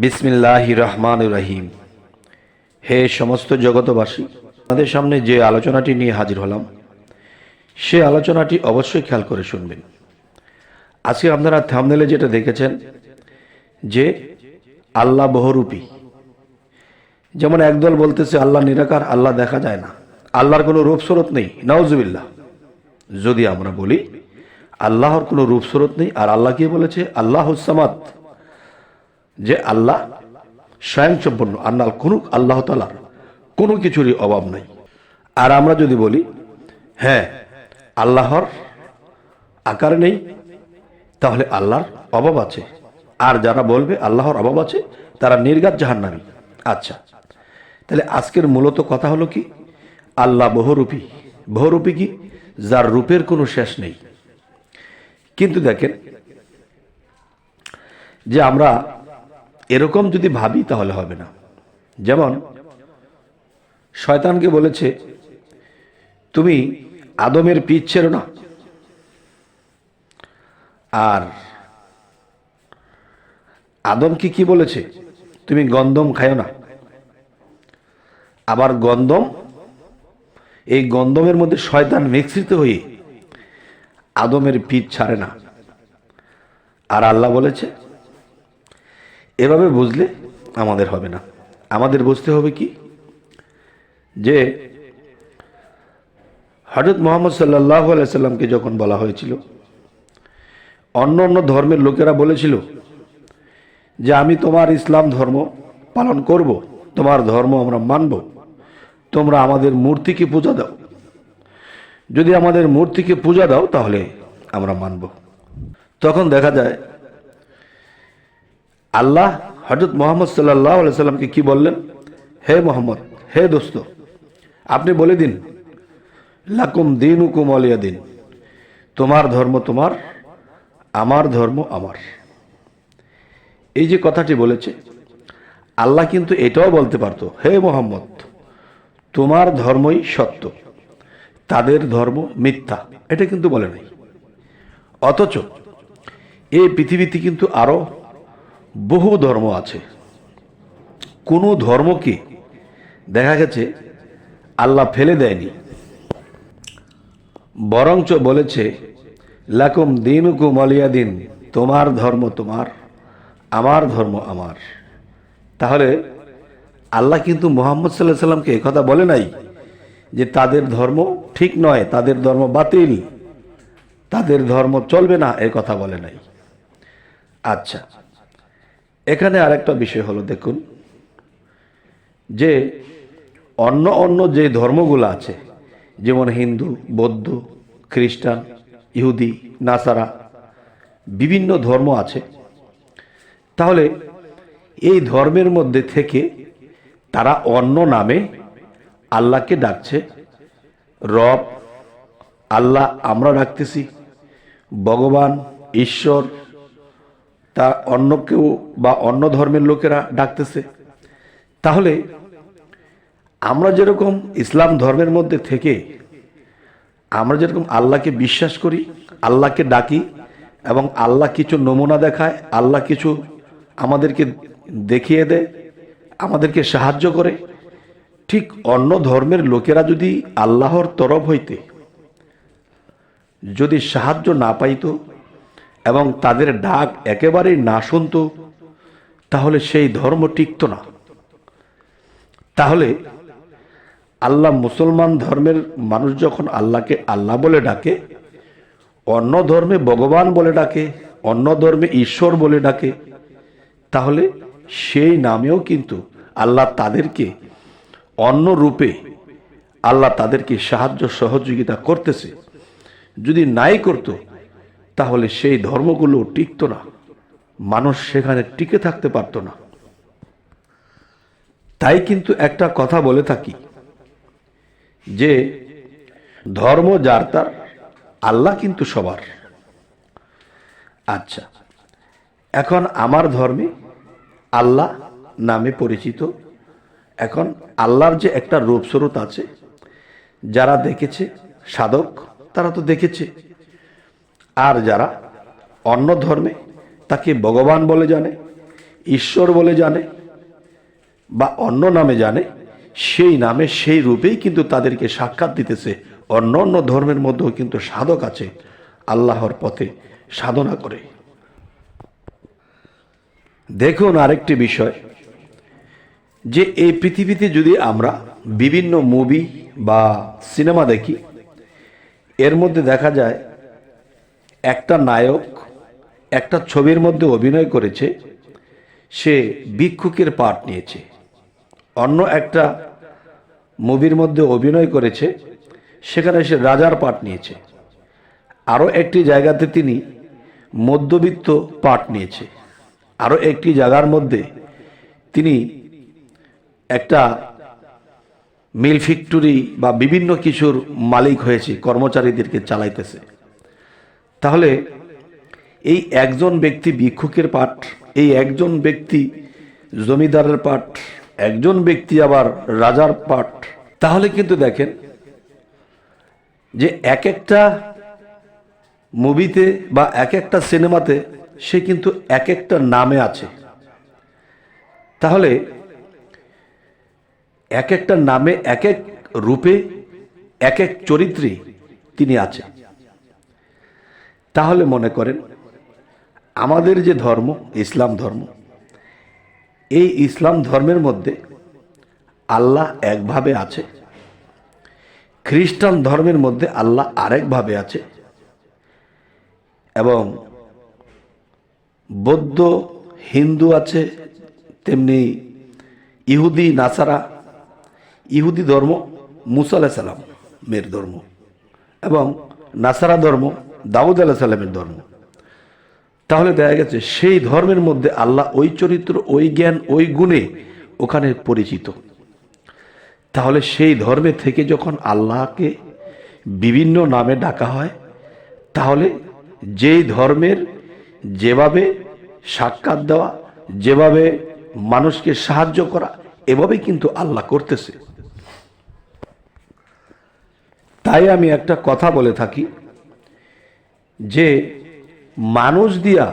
বিসমিল্লাহির রহমানির রহিম। হে সমস্ত জগতবাসী, আমাদের সামনে যে আলোচনাটি নিয়ে হাজির হলাম সে আলোচনাটি অবশ্যই খেয়াল করে শুনবেন। আজকে আপনারা থাম্বনেলে যেটা দেখেছেন যে আল্লাহ বহুরূপী, যেমন একদল বলতেছে আল্লাহ নিরাকার, আল্লাহ দেখা যায় না, আল্লাহর কোনো রূপ স্বরূপ নেই। নাউজুবিল্লাহ। যদি আমরা বলি আল্লাহর কোনো রূপ স্বরূপ নেই, আর আল্লাহ কি বলেছে? আল্লাহুস সামাদ, যে আল্লাহ স্বয়ংসম্পন্ন, আল্লাহ তাআলার কোনো কিছুরই অভাব নাই। আর আমরা যদি বলি হ্যাঁ আল্লাহর আকার নেই, তাহলে আল্লাহর অভাব আছে। আর যারা বলবে আল্লাহর অভাব আছে তারা নির্ঘাত জাহান্নামী। আচ্ছা, তাহলে আজকের মূলত কথা হলো কি? আল্লাহ বহুরূপী। বহুরূপী কি? যার রূপের কোনো শেষ নেই। কিন্তু দেখেন, যে আমরা এরকম যদি ভাবি তাহলে হবে না। যেমন শয়তানকে বলেছে তুমি আদমের পিঠ ছেড়ো না, আর আদমকে কি বলেছে? তুমি গন্ধম খায়ো না। আবার গন্ধম, এই গন্ধমের মধ্যে শয়তান মিশ্রিত হয়ে আদমের পিঠ ছাড়ে না। আর আল্লাহ বলেছে, এভাবে বুঝলে আমাদের হবে না। আমাদের বুঝতে হবে কি? যে হযরত মুহাম্মদ সাল্লাল্লাহু আলাইহি সাল্লামকে যখন বলা হয়েছিল, অন্য অন্য ধর্মের লোকেরা বলেছিল যে আমি তোমার ইসলাম ধর্ম পালন করব, তোমার ধর্ম আমরা মানব, তোমরা আমাদের মূর্তিকে পূজা দাও, যদি আমাদের মূর্তিকে পূজা দাও তাহলে আমরা মানব। তখন দেখা যায় আল্লাহ হযরত মুহাম্মদ সাল্লাল্লাহু আলাইহি সাল্লামকে কি বললেন? হে মুহাম্মদ, হে দোস্ত, আপনি বলে দিন লাকুম দীনুকুম ওয়ালিয়া দিন, তোমার ধর্ম তোমার, আমার ধর্ম আমার। এই যে কথাটি বলেছে, আল্লাহ কিন্তু এটাও বলতে পারতো, হে মুহাম্মদ, তোমার ধর্মই সত্য, তাদের ধর্ম মিথ্যা। এটা কিন্তু বলে নাই। অথচ এই পৃথিবীতে কিন্তু আরো বহু ধর্ম আছে। কোনো ধর্মকে দেখা গেছে আল্লাহ ফেলে দেয়নি, বরঞ্চ বলেছে লাকুম দীনুকুম ওয়ালিয়া দিন, তোমার ধর্ম তোমার, আমার ধর্ম আমার। তাহলে আল্লাহ কিন্তু মুহাম্মদ সাল্লাল্লাহু আলাইহি সাল্লামকে এই কথা বলে নাই যে তাদের ধর্ম ঠিক নয়, তাদের ধর্ম বাতিল, তাদের ধর্ম চলবে না, এই কথা বলে নাই। আচ্ছা, এখানে আরেকটা বিষয় হলো, দেখুন যে অন্য অন্য যে ধর্মগুলো আছে, যেমন হিন্দু, বৌদ্ধ, খ্রিস্টান, ইহুদি, নাসারা, বিভিন্ন ধর্ম আছে। তাহলে এই ধর্মের মধ্যে থেকে তারা অন্য নামে আল্লাহকে ডাকছে। রব, আল্লাহ আমরা ডাকতেছি, ভগবান, ঈশ্বর, তা অন্য কেউ বা অন্য ধর্মের লোকেরা ডাকতেছে। তাহলে আমরা যেরকম ইসলাম ধর্মের মধ্যে থেকে আমরা যেরকম আল্লাহকে বিশ্বাস করি, আল্লাহকে ডাকি, এবং আল্লাহ কিছু নমুনা দেখায়, আল্লাহ কিছু আমাদেরকে দেখিয়ে দেয়, আমাদেরকে সাহায্য করে, ঠিক অন্য ধর্মের লোকেরা যদি আল্লাহর তরফ হইতে যদি সাহায্য না পাইত এবং তাদের ডাক একেবারেই না শুনত, তাহলে সেই ধর্ম টিকত না। তাহলে আল্লাহ, মুসলমান ধর্মের মানুষ যখন আল্লাহকে আল্লাহ বলে ডাকে, অন্য ধর্মে ভগবান বলে ডাকে, অন্য ধর্মে ঈশ্বর বলে ডাকে, তাহলে সেই নামেও কিন্তু আল্লাহ তাদেরকে অন্য রূপে আল্লাহ তাদেরকে সাহায্য সহযোগিতা করতেছে। যদি নাই করত তাহলে সেই ধর্মগুলো টিকত না, মানুষ সেখানে টিকে থাকতে পারত না। তাই কিন্তু একটা কথা বলে থাকি যে ধর্ম যার তার, আল্লাহ কিন্তু সবার। আচ্ছা, এখন আমার ধর্মে আল্লাহ নামে পরিচিত। এখন আল্লাহর যে একটা রূপস্বরূপ আছে, যারা দেখেছে সাধক তারা তো দেখেছে, আর যারা অন্য ধর্মে তাকে ভগবান বলে জানে, ঈশ্বর বলে জানে বা অন্য নামে জানে, সেই নামে সেই রূপেই কিন্তু তাদেরকে সাক্ষাৎ দিতেছে। অন্য অন্য ধর্মের মধ্যেও কিন্তু সাধক আছে, আল্লাহর পথে সাধনা করে। দেখুন আরেকটি বিষয়, যে এই পৃথিবীতে যদি আমরা বিভিন্ন মুভি বা সিনেমা দেখি, এর মধ্যে দেখা যায় একটা নায়ক একটা ছবির মধ্যে অভিনয় করেছে, সে ভিক্ষুকের পাঠ নিয়েছে। অন্য একটা মুভির মধ্যে অভিনয় করেছে, সেখানে সে রাজার পাঠ নিয়েছে। আরও একটি জায়গাতে তিনি মধ্যবিত্ত পাঠ নিয়েছে। আরও একটি জায়গার মধ্যে তিনি একটা মিল ফ্যাক্টরি বা বিভিন্ন কিছুর মালিক হয়েছে, কর্মচারীদেরকে চালাইতেছে। তাহলে এই একজন ব্যক্তি ভিক্ষুকের পাঠ, এই একজন ব্যক্তি জমিদারের পাঠ, একজন ব্যক্তি আবার রাজার পাঠ। তাহলে কিন্তু দেখেন যে এক একটা মুভিতে বা এক একটা সিনেমাতে সে কিন্তু এক একটা নামে আছে। তাহলে এক একটা নামে এক এক রূপে এক এক চরিত্রে তিনি আছে। তাহলে মনে করেন আমাদের যে ধর্ম, ইসলাম ধর্ম, এই ইসলাম ধর্মের মধ্যে আল্লাহ একভাবে আছে, খ্রিস্টান ধর্মের মধ্যে আল্লাহ আরেকভাবে আছে, এবং বৌদ্ধ হিন্দু আছে, তেমনি ইহুদি নাসারা, ইহুদি ধর্ম মুসা আলাইহিস সালামের ধর্ম, এবং নাসারা ধর্ম দাউদ আলাইহিস সালামের ধর্ম। তাহলে দেখা গেছে সেই ধর্মের মধ্যে আল্লাহ ওই চরিত্র, ওই জ্ঞান, ওই গুণে ওখানে পরিচিত। তাহলে সেই ধর্মে থেকে যখন আল্লাহকে বিভিন্ন নামে ডাকা হয়, তাহলে যেই ধর্মের যেভাবে সাক্ষাৎ দেওয়া, যেভাবে মানুষকে সাহায্য করা, এভাবে কিন্তু আল্লাহ করতেছে। তাই আমি একটা কথা বলে থাকি যে মানুষ দিয়া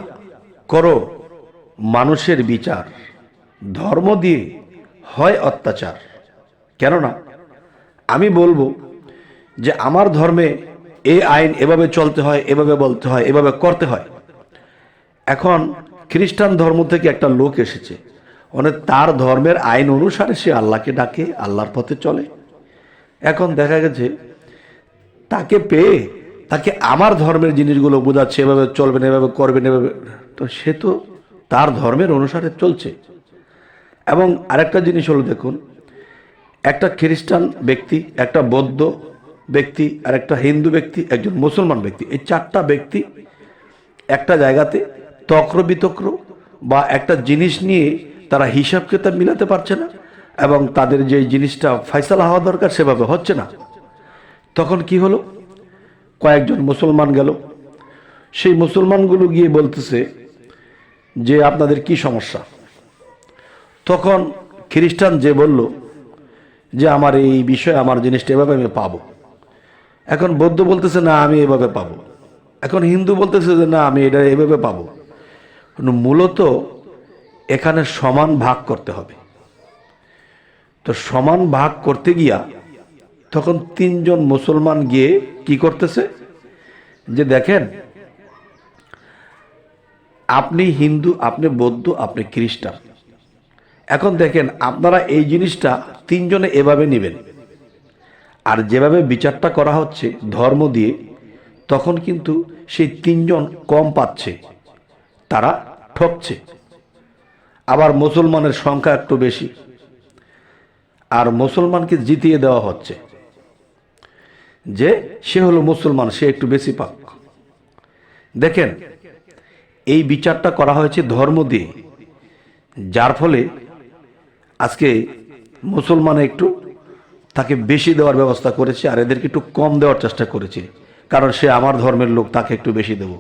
করো মানুষের বিচার, ধর্ম দিয়ে হয় অত্যাচার। কেননা আমি বলবো যে আমার ধর্মে এই আইন এভাবে চলতে হয়, এভাবে বলতে হয়, এভাবে করতে হয়। এখন খ্রিস্টান ধর্ম থেকে একটা লোক এসেছে, মানে তার ধর্মের আইন অনুসারে সে আল্লাহকে ডাকে, আল্লাহর পথে চলে। এখন দেখা গেছে তাকে পেয়ে তাকে আমার ধর্মের জিনিসগুলো বোঝাচ্ছে, এভাবে চলবেন, এভাবে করবেন, এভাবে, তো সে তো তার ধর্মের অনুসারে চলছে। এবং আরেকটা জিনিস হলো, দেখুন একটা খ্রিস্টান ব্যক্তি, একটা বৌদ্ধ ব্যক্তি, আর একটা হিন্দু ব্যক্তি, একজন মুসলমান ব্যক্তি, এই চারটা ব্যক্তি একটা জায়গাতে তক্র বিতক্র বা একটা জিনিস নিয়ে তারা হিসাব কিতাব মিলাতে পারছে না, এবং তাদের যে জিনিসটা ফয়সালা হওয়া দরকার সেভাবে হচ্ছে না। তখন কি হলো, কয়েকজন মুসলমান গেল, সেই মুসলমানগুলো গিয়ে বলতেছে যে আপনাদের কি সমস্যা। তখন খ্রিস্টান যে বলল যে আমার এই বিষয়ে আমার জিনিসটা এভাবে আমি পাবো। এখন বৌদ্ধ বলতেছে না আমি এভাবে পাবো। এখন হিন্দু বলতেছে যে না আমি এটা এভাবে পাবো। মূলত এখানে সমান ভাগ করতে হবে। তো সমান ভাগ করতে গিয়া তখন তিনজন মুসলমান গিয়ে কি করতেছে, যে দেখেন আপনি হিন্দু, আপনি বৌদ্ধ, আপনি খ্রিস্টান, এখন দেখেন আপনারা এই জিনিসটা তিনজনে এভাবে নেবেন, আর যেভাবে বিচারটা করা হচ্ছে ধর্ম দিয়ে, তখন কিন্তু সেই তিনজন কম পাচ্ছে, তারা ঠকছে। আবার মুসলমানের সংখ্যা একটু বেশি, আর মুসলমানকে জিতিয়ে দেওয়া হচ্ছে যে সে হলো মুসলমান, সে একটু বেশি পাক। দেখেন এই বিচারটা করা হয়েছে ধর্ম দিয়ে, যার ফলে আজকে মুসলমান একটু তাকে বেশি দেওয়ার ব্যবস্থা করেছে, আর এদেরকে একটু কম দেওয়ার চেষ্টা করেছে, কারণ সে আমার ধর্মের লোক, তাকে একটু বেশি দেব।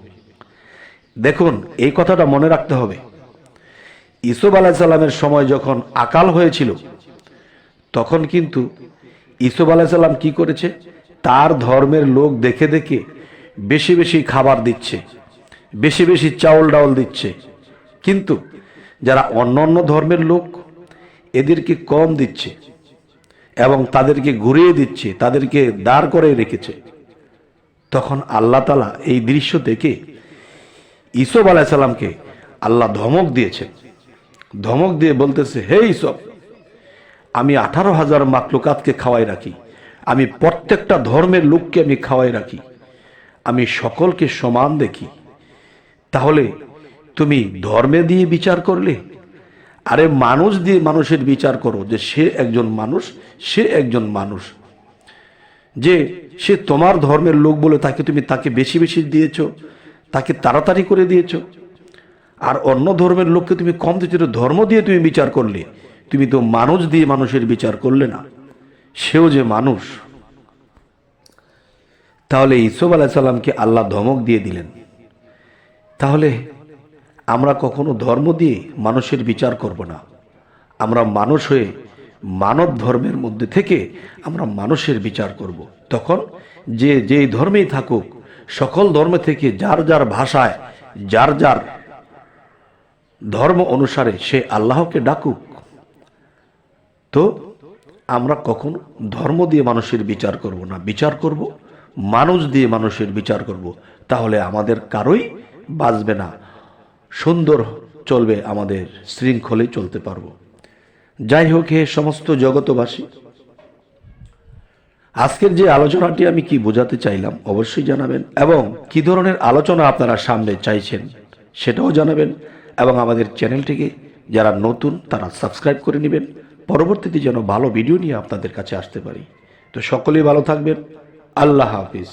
দেখুন এই কথাটা মনে রাখতে হবে। ইসুফ আলাইহিস সালামের সময় যখন আকাল হয়েছিল, তখন কিন্তু ইসুফ আলাইহিস সালাম কি করেছে, তার ধর্মের লোক দেখে দেখে বেশি বেশি খাবার দিচ্ছে, বেশি বেশি চাউল ডাউল দিচ্ছে। কিন্তু যারা অন্য অন্য ধর্মের লোক এদেরকে কম দিচ্ছে এবং তাদেরকে ঘুরিয়ে দিচ্ছে, তাদেরকে দাঁড় করে রেখেছে। তখন আল্লাহ তাআলা এই দৃশ্য দেখে ইসুফ আলাইহিস সালামকে আল্লাহ ধমক দিয়েছেন। ধমক দিয়ে বলতেছে, হে ইসুফ, আমি 18,000 মাখলুকাতকে খাওয়াই রাখি, আমি প্রত্যেকটা ধর্মের লোককে আমি খাওয়াই রাখি, আমি সকলকে সমান দেখি, তাহলে তুমি ধর্মে দিয়ে বিচার করলে? আরে মানুষ দিয়ে মানুষের বিচার করো, যে সে একজন মানুষ, সে একজন মানুষ, যে সে তোমার ধর্মের লোক বলে তুমি তাকে বেশি বেশি দিয়েছো, তাকে তাড়াতাড়ি করে দিয়েছো। আর অন্য ধর্মের লোককে তুমি কম দিয়েছো, ধর্ম দিয়ে তুমি বিচার করলে, তুমি তো মানুষ দিয়ে মানুষের বিচার করলে না, সেও যে মানুষ। তাহলে ইসুফ আলাইহিস সালামকে আল্লাহ ধমক দিয়ে দিলেন। তাহলে আমরা কখনো ধর্ম দিয়ে মানুষের বিচার করব না, আমরা মানুষ হয়ে মানব ধর্মের মধ্যে থেকে আমরা মানুষের বিচার করব। তখন যে যেই ধর্মেই থাকুক, সকল ধর্ম থেকে যার যার ভাষায়, যার যার ধর্ম অনুসারে সে আল্লাহকে ডাকুক। তো আমরা কখনো ধর্ম দিয়ে মানুষের বিচার করব না, বিচার করব মানুষ দিয়ে মানুষের বিচার করব। তাহলে আমাদের কারোই বাঁচবে না, সুন্দর চলবে, আমাদের শৃঙ্খলে চলতে পারবো। যাই হোক, হে সমস্ত জগতবাসী, আজকের যে আলোচনাটি আমি কি বোঝাতে চাইলাম অবশ্যই জানাবেন, এবং কি ধরনের আলোচনা আপনারা সামনে চাইছেন সেটাও জানাবেন, এবং আমাদের চ্যানেলটিকে যারা নতুন তারা সাবস্ক্রাইব করে নেবেন, পরবর্তীতে যেন ভালো ভিডিও নিয়ে আপনাদের কাছে আসতে পারি। তো সকলেই ভালো থাকবেন। আল্লাহ হাফিজ।